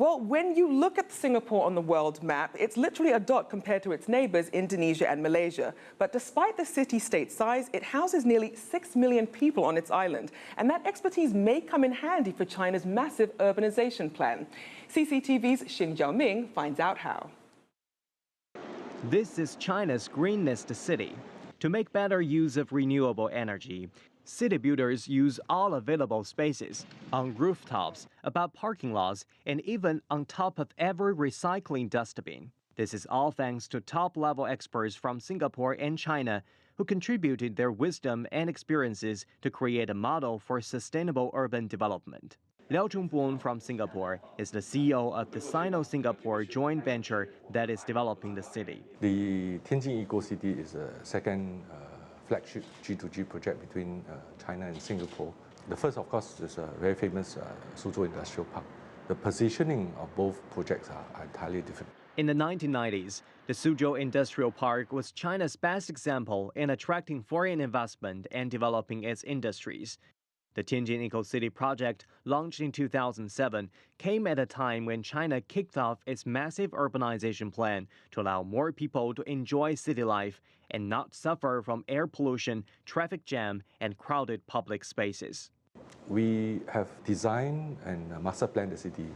Well, when you look at Singapore on the world map, it's literally a dot compared to its neighbors, Indonesia and Malaysia. But despite the city-state size, it houses nearly 6 million people on its island. And that expertise may come in handy for China's massive urbanization plan. CCTV's Xin Jiaoming finds out how. This is China's greenest city. To make better use of renewable energy, city builders use all available spaces, on rooftops, above parking lots, and even on top of every recycling dustbin. This is all thanks to top-level experts from Singapore and China who contributed their wisdom and experiences to create a model for sustainable urban development. Liao Chongbuon from Singapore is the CEO of the Sino-Singapore joint venture that is developing the city. The Tianjin Eco-City is a second flagship G2G project between China and Singapore. The first, of course, is a very famous Suzhou Industrial Park. The positioning of both projects are entirely different. In the 1990s, the Suzhou Industrial Park was China's best example in attracting foreign investment and developing its industries. The Tianjin Eco-City project, launched in 2007, came at a time when China kicked off its massive urbanization plan to allow more people to enjoy city life and not suffer from air pollution, traffic jam, and crowded public spaces. We have designed and master planned the city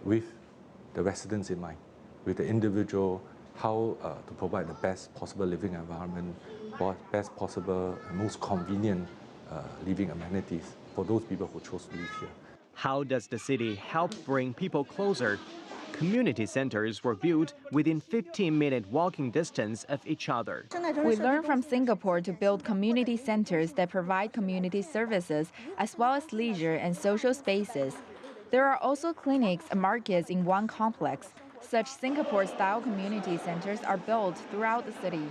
with the residents in mind, with the individual, how to provide the best possible living environment, best possible and most convenient living amenities for those people who chose to live here. How does the city help bring people closer? Community centers were built within 15-minute walking distance of each other. We learned from Singapore to build community centers that provide community services as well as leisure and social spaces. There are also clinics and markets in one complex. Such Singapore-style community centers are built throughout the city.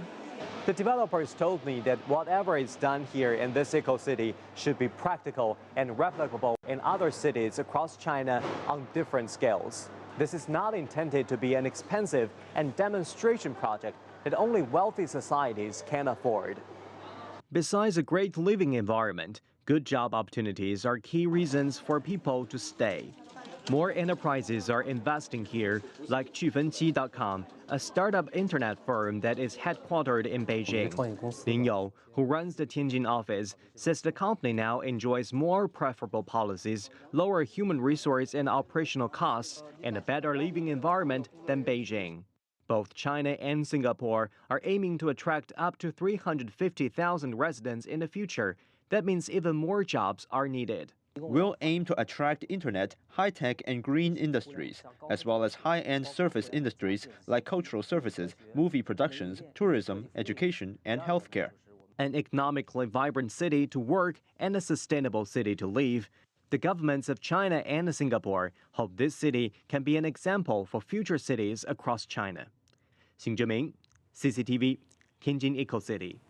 The developers told me that whatever is done here in this eco-city should be practical and replicable in other cities across China on different scales. This is not intended to be an expensive and demonstration project that only wealthy societies can afford. Besides a great living environment, good job opportunities are key reasons for people to stay. More enterprises are investing here, like Qufenqi.com, a startup internet firm that is headquartered in Beijing. Lin You, who runs the Tianjin office, says the company now enjoys more preferable policies, lower human resource and operational costs, and a better living environment than Beijing. Both China and Singapore are aiming to attract up to 350,000 residents in the future. That means even more jobs are needed. We'll aim to attract internet, high-tech and green industries, as well as high-end service industries like cultural services, movie productions, tourism, education, and healthcare. An economically vibrant city to work and a sustainable city to live. The governments of China and Singapore hope this city can be an example for future cities across China. Xin Jiaoming, CCTV, Tianjin Eco-City.